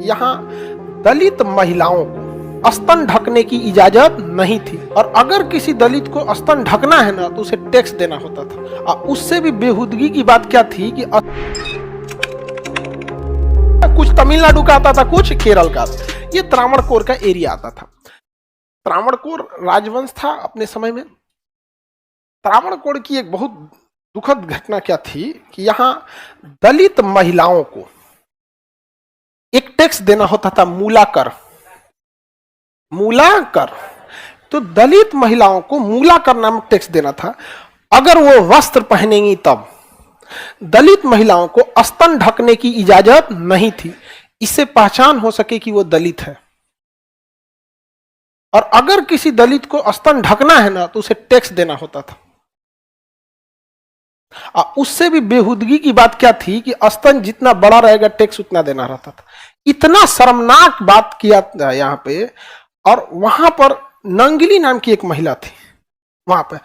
यहाँ दलित महिलाओं को स्तन ढकने की इजाजत नहीं थी, और अगर किसी दलित को स्तन ढकना है ना तो उसे टैक्स देना होता था। और उससे भी बेहूदगी की बात क्या थी कि कुछ तमिलनाडु का आता था, कुछ केरल का। ये त्रावणकोर का एरिया आता था। त्रावणकोर राजवंश था अपने समय में। त्रावणकोर की एक बहुत दुखद घटना क्या थी कि यहाँ दलित महिलाओं को एक टैक्स देना होता था, मूला कर। मूला कर, तो दलित महिलाओं को मूला कर नामक टैक्स देना था। अगर वो वस्त्र पहनेंगी तब। दलित महिलाओं को स्तन ढकने की इजाजत नहीं थी, इससे पहचान हो सके कि वो दलित है। और अगर किसी दलित को स्तन ढकना है ना तो उसे टैक्स देना होता था। उससे भी बेहूदगी की बात क्या थी कि स्तन जितना बड़ा रहेगा टैक्स उतना देना रहता था। इतना शर्मनाक बात किया था यहाँ पे। और वहां पर नंगली नाम की एक महिला थी वहां पे,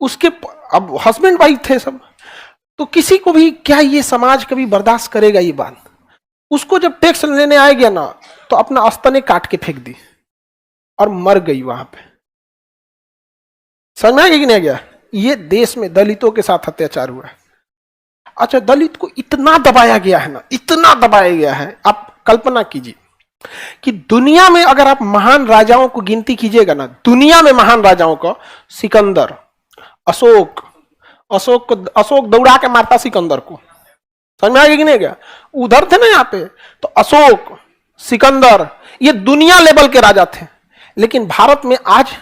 उसके अब हस्बैंड वाइफ थे सब, तो किसी को भी क्या ये समाज कभी बर्दाश्त करेगा ये बात। उसको जब टैक्स लेने आ गया ना तो अपना स्तने काट के फेंक दी और मर गई वहां पे। समझ में आ गया कि नहीं गया? ये देश में दलितों के साथ अत्याचार हुआ है। अच्छा, दलित को इतना दबाया गया है ना, इतना दबाया गया है। आप कल्पना कीजिए कि दुनिया में अगर आप महान राजाओं को गिनती कीजिएगा ना, दुनिया में महान राजाओं को, सिकंदर, अशोक दौड़ा के मारता सिकंदर को। समझ में आ गया कि नहीं गया? उधर थे ना यहाँ पे, तो अशोक, सिकंदर, ये दुनिया लेवल के राजा थे। लेकिन भारत में आज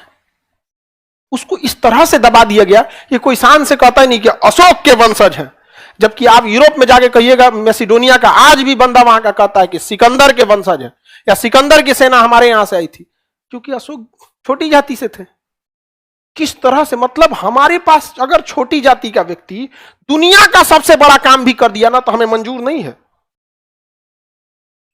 उसको इस तरह से दबा दिया गया कि कोई शान से कहता ही नहीं कि अशोक के वंशज हैं। जबकि आप यूरोप में जाके कहिएगा, मैसिडोनिया का आज भी बंदा वहां का कहता है कि सिकंदर के वंशज है, या सिकंदर की सेना हमारे यहां से आई थी, क्योंकि अशोक छोटी जाति से थे। किस तरह से, मतलब हमारे पास अगर छोटी जाति का व्यक्ति दुनिया का सबसे बड़ा काम भी कर दिया ना तो हमें मंजूर नहीं है।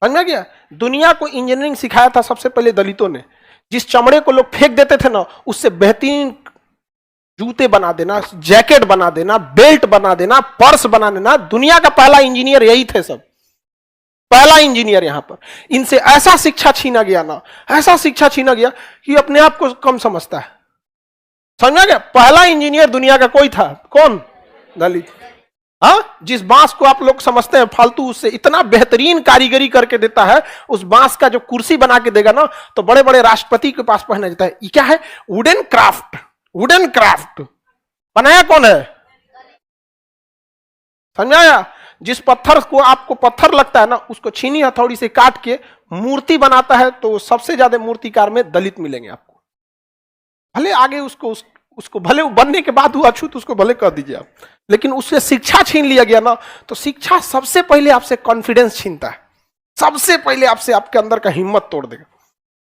समझ में गया? दुनिया को इंजीनियरिंग सिखाया था सबसे पहले दलितों ने। जिस चमड़े को लोग फेंक देते थे ना, उससे बेहतरीन जूते बना देना, जैकेट बना देना, बेल्ट बना देना, पर्स बना देना। दुनिया का पहला इंजीनियर यही थे सब, पहला इंजीनियर यहां पर। इनसे ऐसा शिक्षा छीना गया ना, ऐसा शिक्षा छीना गया कि अपने आप को कम समझता है। समझ गया? पहला इंजीनियर दुनिया का कोई था, कौन? दलित। हाँ, जिस बांस को आप लोग समझते हैं फालतू, उससे इतना बेहतरीन कारीगरी करके देता है। उस बांस का जो कुर्सी बना के देगा ना तो बड़े बड़े राष्ट्रपति के पास पहना जाता है। ये क्या है? Wooden craft. वुडन क्राफ्ट बनाया कौन है? समझ आया? जिस पत्थर को आपको पत्थर लगता है ना, उसको छीनी हथौड़ी से काट के मूर्ति बनाता है, तो सबसे ज्यादा मूर्तिकार में दलित मिलेंगे आपको। भले आगे उसको भले बनने के बाद हुआ अछूत, उसको भले कह दीजिए आप, लेकिन उससे शिक्षा छीन लिया गया ना, तो शिक्षा सबसे पहले आपसे कॉन्फिडेंस छीनता है, सबसे पहले आपसे आपके अंदर का हिम्मत तोड़ देगा।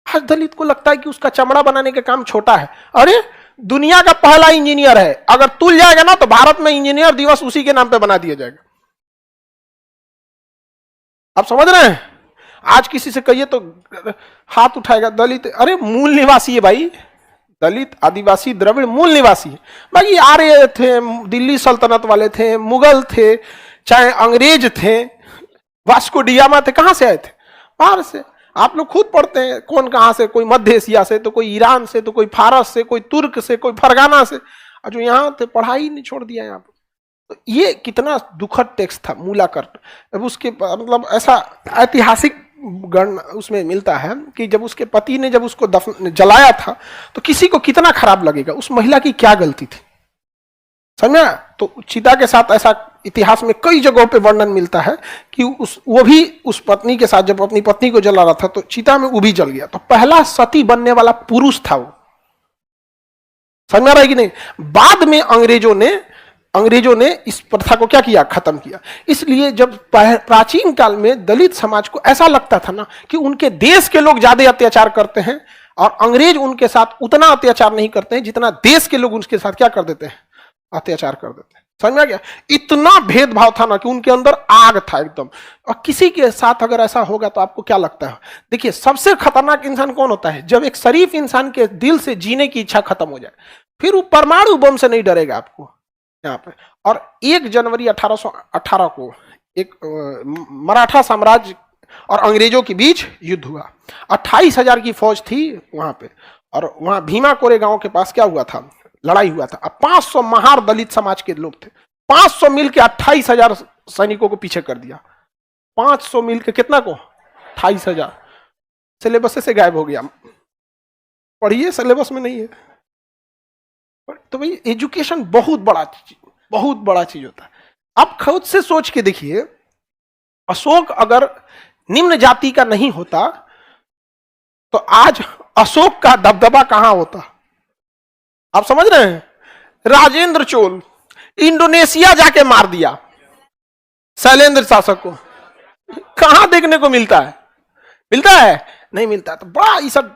आज दलित को लगता है कि उसका चमड़ा बनाने का काम छोटा है। अरे, दुनिया का पहला इंजीनियर है। अगर तुल जाएगा ना तो भारत में इंजीनियर दिवस उसी के नाम पे बना दिया जाएगा। आप समझ रहे हैं? आज किसी से कहिए तो हाथ उठाएगा दलित। अरे, मूल निवासी है भाई, दलित, आदिवासी, द्रविड़ मूल निवासी है। बाकी आर्य थे, दिल्ली सल्तनत वाले थे, मुगल थे, चाहे अंग्रेज थे, वास्को डिगामा थे, कहां से आए थे? बाहर से। आप लोग खुद पढ़ते हैं कौन कहां से, कोई मध्य एशिया से, तो कोई ईरान से, तो कोई फारस से, कोई तुर्क से, कोई फरगाना से, और जो यहां थे पढ़ाई नहीं छोड़ दिया यहाँ पर। तो ये कितना दुखद टेक्स्ट था, मूला कर। अब उसके मतलब ऐसा ऐतिहासिक गण उसमें मिलता है कि जब उसके पति ने जब उसको जलाया था तो किसी को कितना खराब लगेगा। उस महिला की क्या गलती थी? समझा? तो चिता के साथ ऐसा इतिहास में कई जगहों पे वर्णन मिलता है कि वो भी उस पत्नी के साथ जब अपनी पत्नी को जला रहा था तो चिता में वो भी जल गया। तो पहला सती बनने वाला पुरुष था वो। समझ रहा है कि नहीं? बाद में अंग्रेजों ने इस प्रथा को क्या किया? खत्म किया। इसलिए जब प्राचीन काल में दलित समाज को ऐसा लगता था ना कि उनके देश के लोग ज्यादा अत्याचार करते हैं और अंग्रेज उनके साथ उतना अत्याचार नहीं करते हैं जितना देश के लोग उनके साथ क्या कर देते हैं? अत्याचार कर देते हैं। समझ में आ गया? इतना भेदभाव था ना कि उनके अंदर आग था एकदम। और किसी के साथ अगर ऐसा होगा तो आपको क्या लगता है? देखिए, सबसे खतरनाक इंसान कौन होता है? जब एक शरीफ इंसान के दिल से जीने की इच्छा खत्म हो जाए, फिर वो परमाणु बम से नहीं डरेगा आपको यहाँ पे। और 1 जनवरी 1818 को एक मराठा साम्राज्य और अंग्रेजों के बीच युद्ध हुआ। 28,000 की फौज थी वहां पे, और वहां भीमा कोरेगांव के पास क्या हुआ था, लड़ाई हुआ था। अब 500 महार दलित समाज के लोग थे, 500 मिल के 28,000 सैनिकों को पीछे कर दिया। 500 मिल के कितना को, 28,000। सिलेबस से गायब हो गया, पढ़िए, सिलेबस में नहीं है। तो भाई एजुकेशन बहुत बड़ा चीज होता है। आप खुद से सोच के देखिए, अशोक अगर निम्न जाति का नहीं होता तो आज अशोक का दबदबा कहां होता। आप समझ रहे हैं, राजेंद्र चोल इंडोनेशिया जाके मार दिया शैलेंद्र शासक को, कहां देखने को मिलता है, मिलता है नहीं मिलता। तो बड़ा ये सब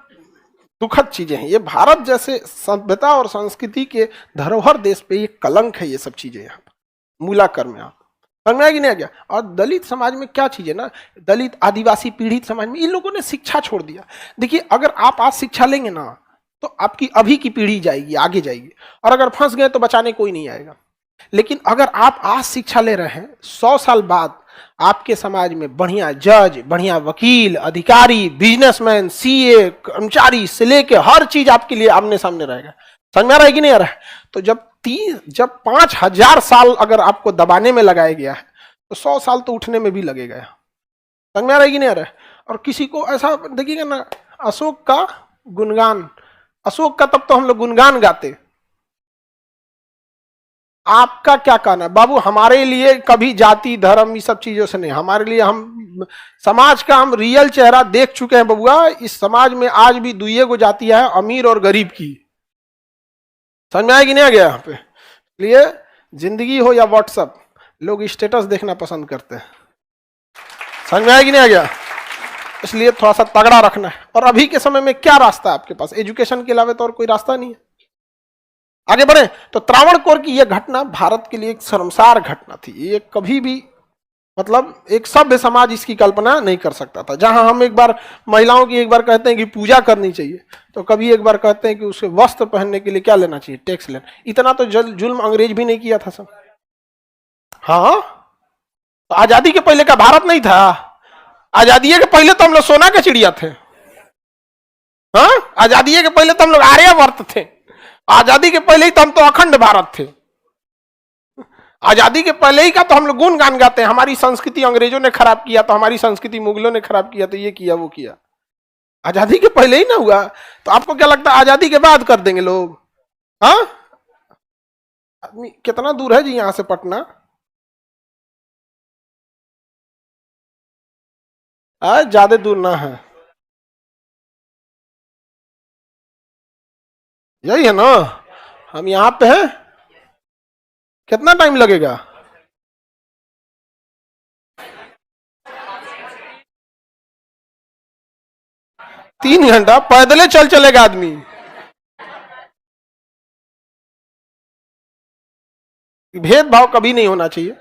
दुखद चीजें हैं। ये भारत जैसे सभ्यता और संस्कृति के धरोहर देश पे ये कलंक है, ये सब चीजें यहाँ मूलाकर में। आप समझ में आया कि नहीं आ गया। और दलित समाज में क्या चीज है ना, दलित आदिवासी पीड़ित समाज में इन लोगों ने शिक्षा छोड़ दिया। देखिए, अगर आप आज शिक्षा लेंगे ना तो आपकी अभी की पीढ़ी जाएगी, आगे जाएगी, और अगर फंस गए तो बचाने कोई नहीं आएगा। लेकिन अगर आप आज शिक्षा ले रहे हैं, 100 साल बाद आपके समाज में बढ़िया जज, बढ़िया वकील, अधिकारी, बिजनेसमैन, सीए, कर्मचारी से लेके हर चीज आपके लिए आमने सामने रहेगा। समझ में आ रहा है कि नहीं आ रहा है। तो जब 5,000 साल अगर आपको दबाने में लगाया गया है तो 100 साल तो उठने में भी लगेगा। समझ में आ रहा है कि नहीं आ रहा है। और किसी को ऐसा देखिएगा ना, अशोक का गुणगान, अशोक का तब तो हम लोग गुणगान गाते। आपका क्या कहना है बाबू, हमारे लिए कभी जाति धर्म ये सब चीजों से नहीं, हमारे लिए हम समाज का हम रियल चेहरा देख चुके हैं बबुआ। इस समाज में आज भी दुइये को जातियां है, अमीर और गरीब की। समझ में आया कि नहीं आ गया। यहाँ पे इसलिए जिंदगी हो या व्हाट्सएप, लोग स्टेटस देखना पसंद करते हैं। समझ में आया कि नहीं आ गया। इसलिए थोड़ा सा तगड़ा रखना है। और अभी के समय में क्या रास्ता है आपके पास, एजुकेशन के अलावा तो और कोई रास्ता नहीं है। आगे बढ़े तो त्रावणकोर की यह घटना भारत के लिए एक शर्मसार घटना थी। ये कभी भी मतलब एक सभ्य समाज इसकी कल्पना नहीं कर सकता था। जहां हम एक बार महिलाओं की एक बार कहते हैं कि पूजा करनी चाहिए, तो कभी एक बार कहते हैं कि उसके वस्त्र पहनने के लिए क्या लेना चाहिए, टैक्स लेना। इतना तो जुल्म अंग्रेज भी नहीं किया था सब। हाँ, तो आजादी के पहले का भारत नहीं था। आजादी के पहले तो हम लोग सोना के चिड़िया थे। हाँ, आजादी के पहले तो हम लोग आर्यवर्त थे। आजादी के पहले ही तो हम तो अखंड भारत थे। आजादी के पहले ही का तो हम लोग गुणगान गाते हैं। हमारी संस्कृति अंग्रेजों ने खराब किया तो हमारी संस्कृति मुगलों ने खराब किया तो ये किया वो किया। आजादी के पहले ही ना हुआ, तो आपको क्या लगता है आजादी के बाद कर देंगे लोग। हाँ, आदमी कितना दूर है जी यहां से पटना। ज्यादा दूर ना है, यही है ना। हम यहां पे हैं, कितना टाइम लगेगा। तीन घंटा पैदले चलेगा आदमी। भेदभाव कभी नहीं होना चाहिए।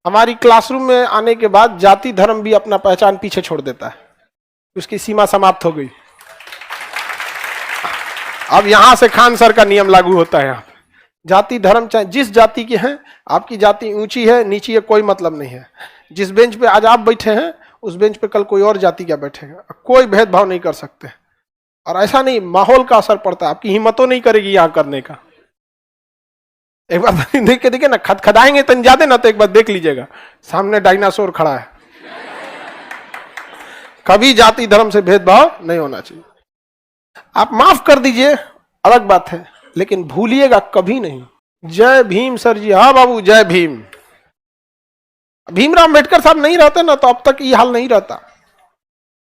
हमारी क्लासरूम में आने के बाद जाति धर्म भी अपना पहचान पीछे छोड़ देता है, उसकी सीमा समाप्त हो गई। अब यहां से खान सर का नियम लागू होता है। यहाँ जाति धर्म चाहे जिस जाति के हैं, आपकी जाति ऊंची है नीची है कोई मतलब नहीं है। जिस बेंच पे आज आप बैठे हैं उस बेंच पे कल कोई और जाति का बैठेगा, कोई भेदभाव नहीं कर सकते। और ऐसा नहीं, माहौल का असर पड़ता है, आपकी हिम्मतों नहीं करेगी यहां करने का। एक बार देख के देखिए ना, खदखदाएंगे तो ज्यादा ना, तो एक बार देख लीजिएगा सामने डायनासोर खड़ा है। कभी जाति धर्म से भेदभाव नहीं होना चाहिए। आप माफ कर दीजिए अलग बात है, लेकिन भूलिएगा कभी नहीं। जय भीम सर जी। हाँ बाबू, जय भीम। भीमराव अम्बेडकर साहब नहीं रहते ना तो अब तक ये हाल नहीं रहता।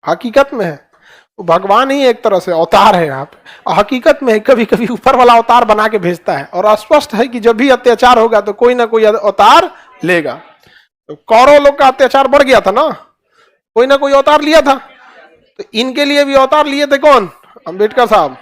हकीकत में है वो भगवान ही एक तरह से अवतार है यहाँ पे। और हकीकत में कभी कभी ऊपर वाला अवतार बना के भेजता है। और स्पष्ट है कि जब भी अत्याचार होगा तो कोई ना कोई अवतार लेगा। तो कौरव लोग का अत्याचार बढ़ गया था ना, कोई ना कोई अवतार लिया था। तो इनके लिए भी अवतार लिए थे कौन, अम्बेडकर साहब।